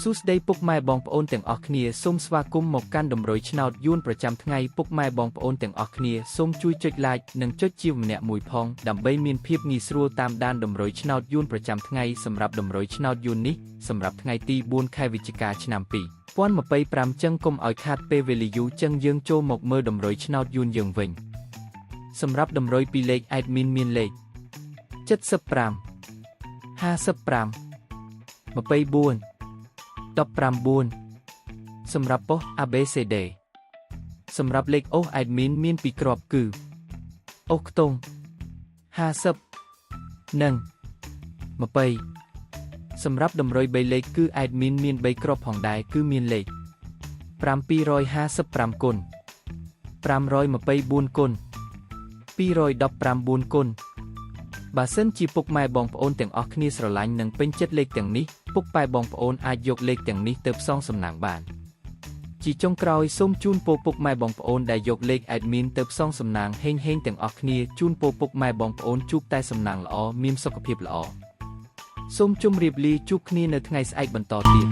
សួស្តីពុកម៉ែបងប្អូនទាំងអស់គ្នាសូមស្វាគមន៍មកកាន់តម្រុយឆ្នោតយួនប្រចាំថ្ងៃពុកម៉ែបងប្អូនទាំងអស់គ្នាសូមជួយចុច like និងចុចជាម្នាក់មួយផងដើម្បីមានភាពងាយស្រួលតាមដានតម្រុយឆ្នោតយួនប្រចាំថ្ងៃសម្រាប់តម្រុយឆ្នោតយួននេះសម្រាប់ថ្ងៃទី4ខែវិច្ឆិកាឆ្នាំ2025ចឹងកុំឲ្យខាតពេលវេលាយូរចឹងយើងចូលមកមើលតម្រុយឆ្នោតយួនយើងវិញសម្រាប់តម្រុយពីលេខ admin មានលេខ75 55 24 19សម្រាប់ប៉ុស ABCD សម្រាប់លេខអូស admin មានពីរគ្រាប់គឺអូសខ្ទង់50និង20សម្រាប់តម្រុយ3លេខគឺ admin មាន3គ្រាប់ផងដែរគឺមានលេខ755គុណ524គុណ219គុណបើសិនជាពុកម៉ែបងប្អូនទាំងអស់គ្នាស្រឡាញ់និងពេញចិត្តលេខទាំងនេះពុកប៉ែបងប្អូនអាចយកលេខទាំងនេះទៅផ្សងសំណាងបានជាចុងក្រោយសូមជូនពរពុកម៉ែបងប្អូនដែលយកលេខ admin ទៅផ្សងសំណាងហេងទាំងអស់គ្នាជូនពរពុកម៉ែបងប្អូនជួបតែសំណាងល្អមានសុខភាពល្អសូមជម្រាបលាជួបគ្នានៅថ្ងៃស្អែកបន្តទៀត